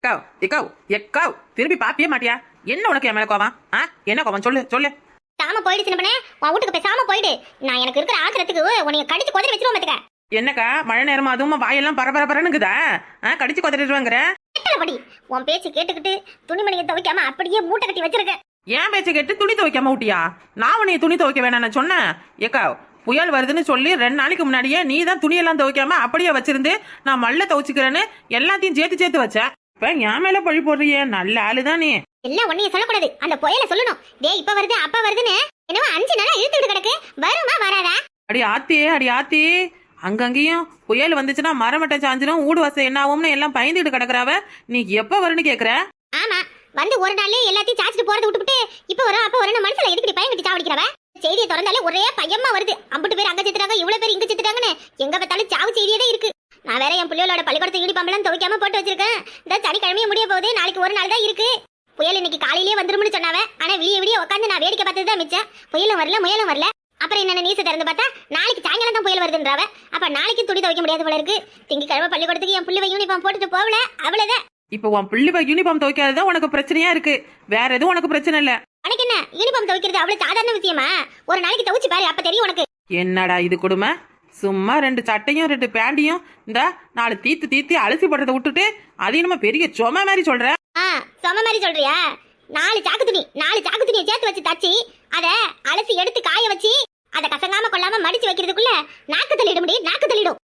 எக்காவ் எக்காவ் எக்காவ் திரும்பி பாப்பியே மாட்டியா? என்ன உனக்கு என் மேல கோவம்? என்ன கோவம் சொல்லு சொல்லு. சாம போயிடு சின்ன பண்ணே, உன் வீட்டுக்கு பேசாம போயிடு. நான் எனக்கு இருக்கிற ஆத்திரத்துக்கு உன்னைய கடிச்சு கொதறி வச்சிருவோம் பாத்துக்க. என்னக்கா மழை நேரமா அதுவும் வாயெல்லாம் பரபரப்பரனுக்குதா? கடிச்சு கொதறிடுவாங்கற படி. உன் பேச்சு கேட்டுக்கிட்டு துணிமணியை துவைக்காம அப்படியே மூட்டை கட்டி வச்சிருக்க. ஏன் பேச்சு கேட்டு துணி துவைக்காம விட்டியா? நான் உன்னைய துணி துவைக்க வேணாம்னு சொன்னேன். ஏக்கா புயல் வருதுன்னு சொல்லி 2 நாளைக்கு முன்னாடியே நீ தான் துணியெல்லாம் துவைக்காம அப்படியே வச்சிருந்து நான் மல்ல துவைச்சுக்கிறேன்னு எல்லாத்தையும் சேர்த்து வச்சேன். இப்ப என் மேல பழி போடுறியே, நல்ல ஆளுதான் நீ. எல்லாம் உன்னைய சொல்லக்கூடாது, அந்த புயல சொல்லணும். டேய் இப்ப வருது அப்ப வருதுன்னு என்னவோ 5 நாளா இழுத்துட்டு கிடக்கு. வருமா வராதா? அடி ஆத்தி அங்கங்கேயும் புயல் வந்துச்சுன்னா மரமட்டை சாஞ்சிரும், ஊடு வசை என்ன ஆகும்னு எல்லாம் பயந்துட்டு கிடக்குறாவ. நீ எப்ப வரும்னு கேக்குற? ஆமா வந்து ஒரு நாள்ல எல்லாத்தையும் சாச்சிட்டு போறது விட்டுவிட்டு இப்ப வரும் அப்ப வரணும் மனசுல எதுக்கு பயங்கட்டி சாவடிக்கிறவ? செய்தியை திறந்தாலே ஒரே பையமா வருது. அம்பட்டு பேர் அங்க சித்துறாங்க, இவ்வளவு பேர் இங்க சித்துறாங்கன்னு எங்க பார்த்தாலும் சாவு செய்தியே தான் இருக்கு. நான் வேற என் பிள்ளையோட பள்ளிக்கூடத்து யூனிஃபார்ம்லாம் துவைக்காம போட்டு வச்சிருக்கேன். இந்த சனிக்கிழமையும் முடிய போகுது, நாளைக்கு ஒரு நாள் தான் இருக்கு. புயல் இன்னைக்கு காலையிலேயே வந்துரும்னு சொன்னாவ. ஆனா விடிய உட்காந்து நான் வேடிக்கை பார்த்தது தான் மிச்சம். புயலும் வரல முயலும் வரல. அப்புறம் என்ன நீச திறந்து பார்த்தா நாளைக்கு சாயங்காலம் தான் புயல் வருதுன்றாவ. அப்ப நாளைக்கு துணி துவைக்க முடியாது போல இருக்கு. திங்கக்கிழமை பள்ளிக்கூடத்துக்கு என் பிள்ளை யூனிஃபார்ம் போட்டுட்டு போகல, அவ்வளவுதான். இப்ப உன் பிள்ளை யூனிஃபார்ம் துவைக்காததான் உனக்கு பிரச்சனையா இருக்கு, வேற எதுவும் உனக்கு பிரச்சனை இல்ல. உனக்கு என்ன யூனிஃபார்ம் துவைக்கிறது அவ்வளவு சாதாரண விஷயமா? ஒரு நாளைக்கு துவைச்சு பாரு, அப்ப தெரியும் உனக்கு. என்னடா இது கொடுமை? சும்மா 2 சட்டையும் 2 பேண்டியும் இந்த 4 தீத்து அலசி போடுறத விட்டுட்டு அது நம்ம பெரிய சொம மாதிரி சொல்ற. சொம மாதிரி சொல்றியா? 4 சாக்கு துணியை சேர்த்து வச்சு தச்சு அத அலசி எடுத்து காய வச்சு அத கசங்காம கொள்ளாம மடிச்சு வைக்கிறதுக்குள்ள நாக்கு தள்ளிடும்.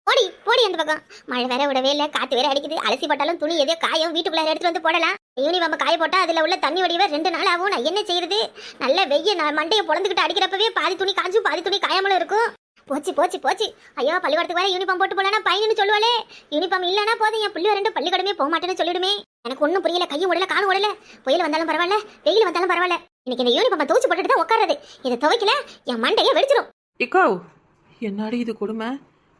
போடி அந்த பக்கம். மழை வேற விடவே இல்ல, காத்து வேற அடிக்குது. அலசி போட்டாலும் துணி எதோ காயும், வீட்டுக்குள்ள எடுத்துட்டு வந்து போடலாம். யூனிஃபார்ம் காய போட்டா அதுல உள்ள தண்ணி வடிவ 2 நாள் ஆகும். நான் என்ன செய்யறது? நல்ல வெய்ய மண்டையை பொழந்துக்கிட்டு அடிக்கிறப்பவே பாதி துணி காஞ்சும் பாதி துணி காயாமலும் இருக்கும். போச்சு. ஐயோ பள்ளிக்கூடத்துக்கு வேற யூனிஃபார்ம் போட்டு போலனா பையன்னு சொல்லுவாளே. யூனிஃபார்ம் இல்லனா போதும் என் பிள்ளை 2 பள்ளிக்கூடமே போக மாட்டேன்னு சொல்லிடுமே. எனக்கு ஒன்னும் புரியல, கையும் ஓடல காலும் ஓடல. புயல் வந்தாலும் பரவாயில்ல, வெயில் வந்தாலும் பரவாயில்ல. இன்னைக்கு இந்த யூனிஃபார்ம் துவைச்சு போட்டுட்டு தான் உட்கார்றது. இதை துவைக்கல என் மண்டையை வெடிச்சிடும். இக்கோ என்னடி இது கொடுமை?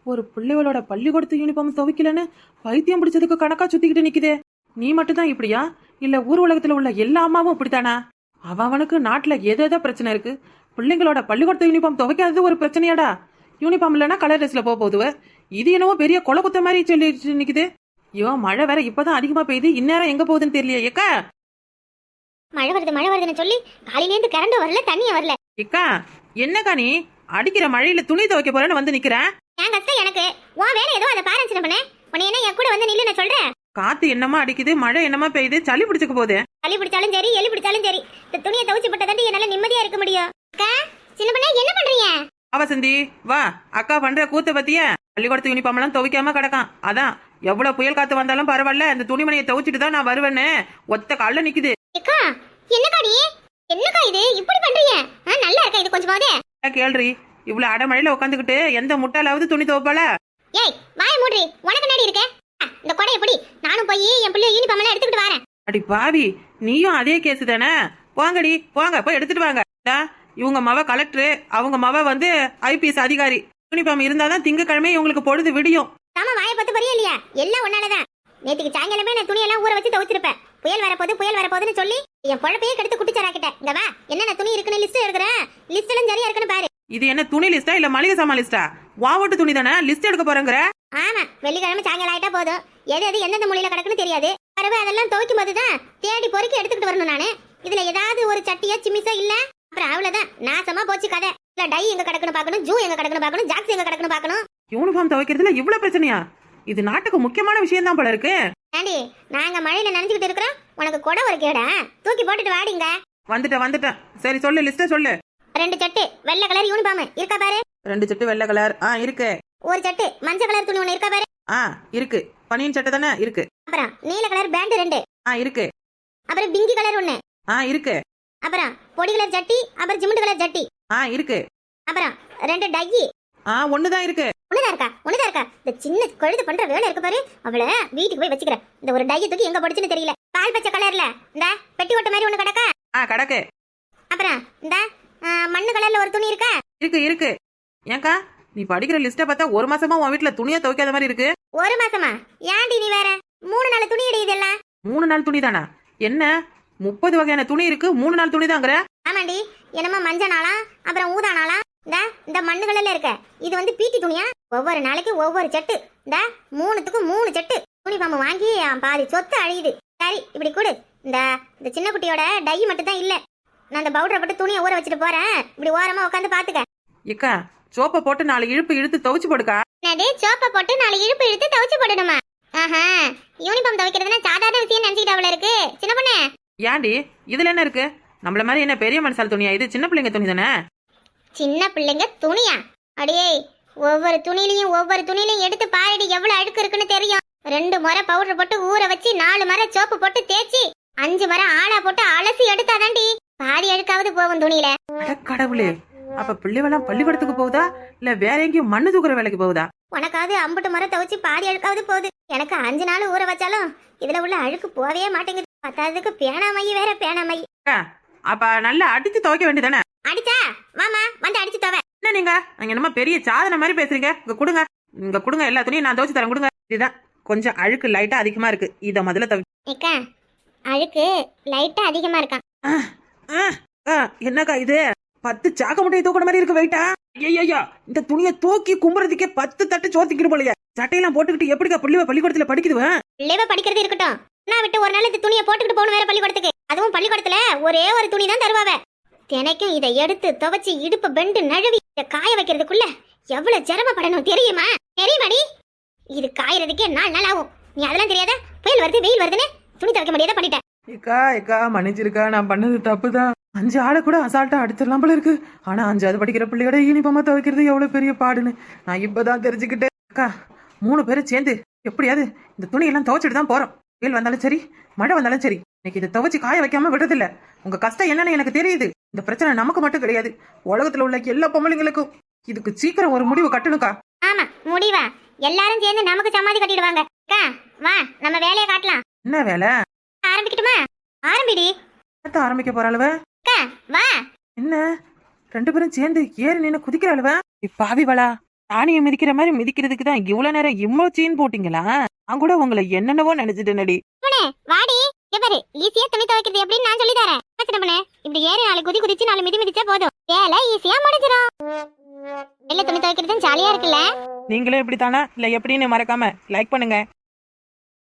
ஒரு பிள்ளைகளோட பள்ளிக்கூடத்து யூனிஃபார்ம் துவைக்கலன்னு பைத்தியம் பிடிச்சதுக்கு கணக்கா சுத்திக்கிட்டு நிக்குதே. நீ மட்டும் தான் இப்படியா, இல்ல ஊர் உலகத்துல உள்ள எல்லா அம்மாவும் இப்படித்தானா? அவனுக்கு நாட்டுல எதோ பிரச்சனை இருக்கு, பிள்ளைங்களோட பள்ளிக்கூடத்து யூனிஃபார்ம் துவைக்காதது ஒரு பிரச்சனையாடா? யூனிஃபார்ம் இல்லைன்னா கலர் ட்ரெஸ்ல போகுது. இது என்னவோ பெரிய கொலை குத்த மாதிரி சொல்லி நிக்குது. ஐயோ மழை வேற இப்பதான் அதிகமா பெய்யுது, இந்நேரம் எங்க போகுதுன்னு தெரியலையே. ஏக்கா மழை வருதுன்னு சொல்லி காலையிலேருந்து கரண்ட் வரல, தண்ணியும் வரல. ஏக்கா என்னக்கா நீ அடிக்கிற மழையில துணி துவைக்க போறேன்னு வந்து நிக்கிறேன். என் கஷ்டம் எனக்கு, உன் வேலை ஏதோ அதை பாரு சின்ன பண்ணே. உன்னை என்ன என் கூட வந்து நில்லு நான் சொல்றேன். காத்து என்னமா அடிக்குது, மழை என்னமா பெய்யுது, சளி பிடிச்சுக்க போகுது. சளி பிடிச்சாலும் சரி எலி பிடிச்சாலும் சரி இந்த துணியை துவைச்சு போட்டதாண்டி என்னால நிம்மதியா இருக்க முடியும். அக்கா சின்ன பண்ணே என்ன பண்றீங்க? அவசந்தி வா, அக்கா பண்ற கூத்த பத்திய. பள்ளிக்கூடத்து யூனிஃபார்ம் எல்லாம் துவைக்காம கிடக்கான். அதான் எவ்வளவு புயல் காத்து வந்தாலும் பரவாயில்ல, இந்த துணிமணியை துவைச்சிட்டு தான் நான் வருவேன்னு ஒத்த கால்ல நிக்குது. அக்கா என்னக்கா நீ என்னக்கா இது இப்படி பண்றீங்க? நல்லா இருக்கா இது கொஞ்சமாவது? கேள்றி, இவ்வளவு அடமழையில உட்காந்துக்கிட்டு எந்த முட்டாளாவது துணி துவைப்பாள? ஏய் வாய் மூடுறி, உனக்கு நடி இருக்க. இந்த கொடை எப்படி? நானும் போய் என் பிள்ளை யூனிஃபார்ம் எல்லாம் எடுத்துக்கிட்டு வரேன். அடி பாவி, நீயும் அதே கேஸ் தானே? போங்கடி போங்க, போய் எடுத்துட்டு வாங்க. இவங்க மவ கலெக்டர், அவங்க மவ வந்து IPS அதிகாரி. யூனிஃபார்ம் இருந்தாதான் திங்கக்கிழமை இவங்களுக்கு பொழுது விடியும். ஆமா வாயை பத்து பரியா இல்லையா? எல்லாம் ஒன்னாலதான். நேற்றுக்கு சாயங்காலமே நான் துணியெல்லாம் ஊற வச்சு துவைச்சிருப்பேன். புயல் வரப்போகுதுன்னு சொல்லி என் பொழப்பையே கெடுத்து குட்டிச்சாராக்கிட்டேன். இங்க வா, என்னென்ன துணி இருக்குன்னு லிஸ்ட் எடுக்கிறேன். லிஸ்ட் எல்லாம் சரியா இருக்குன்னு பாரு. இது என்ன துணி லிஸ்டா இல்ல மளிகை சாமான் லிஸ்டா? வாவட்டு துணி தானே லிஸ்ட் எடுக்க போறேங்கிற? ஆமா, வெள்ளிக்கிழமை சாயங்காலம் ஆயிட்டா போதும். எது எந்தெந்த மூலையில கிடக்குன்னு தெரியாது. பரவ அதெல்லாம் துவைக்கும் போதுதான் தேடி பொறுக்கி எடுத்துக்கிட்டு வரணும் நானு. இதுல ஏதாவது ஒரு சட்டியா சிமிசா இல்ல அப்புறம் அவ்வளவுதான், நாசமா போச்சு கதை. இல்ல டை எங்க கிடக்குன்னு பாக்கணும், ஜூ எங்க கிடக்குன்னு பாக்கணும், ஜாக்ஸ் எங்க கிடக்குன்னு பாக்கணும். யூனிஃபார்ம் துவைக்கிறதுல இவ்வளவு பிரச்சனையா? இது நாட்டுக்கு முக்கியமான விஷயம் தான் போல இருக்கு. ஆண்டி நாங்க மழையில நனைஞ்சுக்கிட்டு இருக்கிறோம், உனக்கு கொடை ஒரு கேடா? தூக்கி போட்டுட்டு வாடிங்க. வந்துட்டேன். சரி சொல்லு, லிஸ்ட சொல்லு. 2 சட்டு வெள்ளை கலர் யூனிஃபார்ம் இருக்கா பாரு. 2 சட்டு வெள்ளை கலர் இருக்கு. ஒரு சட்டு மஞ்சள் கலர் துணி ஒண்ணு இருக்கா பாரு. இருக்கு. பனியன் சட்டை தானே? இருக்கு. அப்புறம் நீல கலர் பேண்ட் 2 இருக்கு. அப்புறம் பிங்கி கலர் 1 இருக்கு. அப்புறம் பொடி கலர் சட்டி, அப்புறம் ஜிமிண்ட் கலர் சட்டி இருக்கு. அப்புறம் 2 டை ஒண்ணுதான் இருக்கு. ஒண்ணுதான் இருக்கா? இந்த சின்ன கழுது பண்ற வேலை இருக்கு பாரு, அவளை வீட்டுக்கு போய் வச்சுக்கிறேன். இந்த ஒரு டைய தூக்கி எங்க போடுச்சுன்னு தெரியல. பால் பச்சை கலர்ல இந்த பெட்டி ஓட்ட மாதிரி ஒண்ணு கிடக்கா? கிடக்கு. அப்புறம் இந்த மண்ணு கலர்ல ஒரு துணி இருக்கா? இருக்கு. ஏங்கா நீ படிக்கிற லிஸ்ட பார்த்தா 1 மாசமா உன் வீட்டுல துணியை துவைக்காத மாதிரி இருக்கு. 1 மாசமா? ஏன்டி நீ வேற 3 நாள் துணி இதெல்லாம்? 3 நாள் துணி தானா? என்ன 30 வகையான துணி இருக்கு, 3 நாள் துணி தாங்கற? ஆமாண்டி, என்னமா மஞ்சள் நாளா அப்புறம் ஊதா நாளா? இந்த மண்ணு கலர்ல இருக்க இது வந்து பீட்டி துணியா? ஒவ்வொரு நாளைக்கு ஒவ்வொரு சட்டு. இந்த 3த்துக்கும் 3 சட்டு யூனிஃபார்ம் வாங்கி பாதி சொத்து அழியுது. சரி இப்படி கூடு. இந்த இந்த சின்ன குட்டியோட டை மட்டும் தான் இல்ல. நான் அந்த பவுடரை போட்டு துணியை ஊற வச்சுட்டு போறேன். இப்படி ஓரமா உட்காந்து பாத்துக்க. ஏக்கா சோப்பை போட்டு 4 இழுப்பு இழுத்து துவைச்சு போடுக்கா. என்னது சோப்பை போட்டு 4 இழுப்பு இழுத்து துவைச்சு போடணுமா? ஆஹா, யூனிஃபார்ம் துவைக்கிறதுனா சாதாரண விஷயம் நினைச்சிட்டு அவள இருக்கு சின்ன பொண்ணு. ஏண்டி இதுல என்ன இருக்கு? நம்மள மாதிரி என்ன பெரிய மனுஷால் துணியா இது? சின்ன பிள்ளைங்க துணி தானே. சின்ன பிள்ளைங்க துணியா? அடியே, ஒவ்வொரு துணிலையும் எடுத்து பாருடி எவ்வளவு அழுக்கு இருக்குன்னு தெரியும். 2 முறை பவுடர் போட்டு ஊற வச்சு 4 முறை சோப்பு போட்டு தேய்ச்சி 5 முறை ஆளா போட்டு அலசி எடுத்தாதாண்டி பாதி அழுக்காவது போகும் துணியில. அட கடவுளே, அப்ப பிள்ளைவெல்லாம் பள்ளிக்கூடத்துக்கு போகுதா இல்ல வேற எங்கேயும் மண்ணு தூக்குற வேலைக்கு போகுதா? உனக்காவது 50 முறை துவைச்சு பாதி அழுக்காவது போகுது. எனக்கு 5 நாள் ஊற வச்சாலும் இதுல உள்ள அழுக்கு போவே மாட்டேங்குது. பத்தாததுக்கு பேனாமையி வேற பேனாமையி. அப்ப நல்லா அடிச்சு துவைக்க வேண்டியதானே? அடிச்சா வாமா வந்து அடிச்சு துவை. என்ன நீங்க அங்க என்னமா பெரிய சாதனை மாதிரி பேசுறீங்க? இங்க கொடுங்க எல்லா துணியும் நான் துவைச்சு தரேன். கொடுங்க. இதுதான் கொஞ்சம் அழுக்கு லைட்டா அதிகமா இருக்கு. இத முதல்ல ஏக்கா அழுக்கு லைட்டா அதிகமா இருக்கான். என்னக்கா இது 10 சாக்க முட்டையை தூக்குற மாதிரி இருக்கு வெயிட்டா? ஐயா இந்த துணியை தூக்கி கும்புறதுக்கே 10 தட்டு சோத்திக்கிட்டு போலையா? சட்டையெல்லாம் போட்டுக்கிட்டு எப்படிக்கா பள்ளிக்கூடத்துல படிக்குதுவேன்? பிள்ளைவ படிக்கிறது இருக்கட்டும், நான் விட்டு ஒரு நாள் இந்த துணியை போட்டுக்கிட்டு போகணும் வேற பள்ளிக்கூடத்துக்கு. அதுவும் பள்ளிக்கூடத்துல ஒரே ஒரு துணி தான் தருவாவ. தினைக்கும் இதை எடுத்து துவைச்சு இடுப்பு பெண்டு நழுவி இதை காய வைக்கிறதுக்குள்ள எவ்வளவு சிரமப்படணும் தெரியுமா? தெரியுமாடி? இது காயறதுக்கே 4 நாள் ஆகும். நீ அதெல்லாம் தெரியாதா? புயல் வருது வெயில் வருதுன்னு துணி துவைக்க முடியாத பண்ணிட்டேன். ஏக்கா மன்னிச்சிருக்கா, நான் பண்ணது தப்புதான். 5 ஆளை கூட அசால்ட்டா அடிச்சிடலாம் போல இருக்கு. ஆனா 5ஆவது படிக்கிற பிள்ளையோட யூனிஃபார்மா துவைக்கிறது எவ்வளவு பெரிய பாடுன்னு நான் இப்பதான் தெரிஞ்சுக்கிட்டேன். அக்கா 3 பேரும் சேர்ந்து எப்படியாவது இந்த துணியெல்லாம் துவைச்சிட்டு தான் போறோம். வெயில் வந்தாலும் சரி மழை வந்தாலும் சரி இன்னைக்கு இதை துவைச்சு காய வைக்காம விடுறதில்ல. உங்க கஷ்டம் என்னன்னு எனக்கு தெரியுது. இந்த பிரச்சனை நமக்கு மட்டும் கிடையாது, உலகத்துல உள்ள எல்லா பொம்பளைங்களுக்கும். இதுக்கு சீக்கிரம் ஒரு முடிவு கட்டணும்க்கா. ஆமா முடிவா? எல்லாரும் சேர்ந்து நமக்கு சமாதி கட்டிடுவாங்க. அக்கா வா நம்ம வேலையை காட்டலாம். என்ன வேலை? ஆரம்பிக்கட்டுமா? ஆரம்பிடி. ஆரம்பிக்க போறாளுவ. அக்கா வா. என்ன 2 பேரும் சேர்ந்து ஏறி நின்னு குதிக்கிறாளுவ? பாவிவளா, தானியம் மிதிக்கிற மாதிரி மிதிக்கிறதுக்கு தான் இவ்வளவு நேரம் இவ்வளவு சீன் போட்டீங்களா? நான் கூட உங்களை என்னென்னவோ நினைச்சிட்டேனடி. வாடி பாரு, ஈஸியா துணி துவைக்கிறது எப்படின்னு நான் சொல்லி தரேன். இப்படி ஏறி 4 குதி குதிச்சு 4 மிதி மிதிச்சா போதும், வேலை ஈஸியா முடிஞ்சிடும். இல்ல துணி துவைக்கிறது ஜாலியா இருக்குல்ல? நீங்களே இப்படி தானா இல்ல எப்படின்னு மறக்காம லைக் பண்ணுங்க.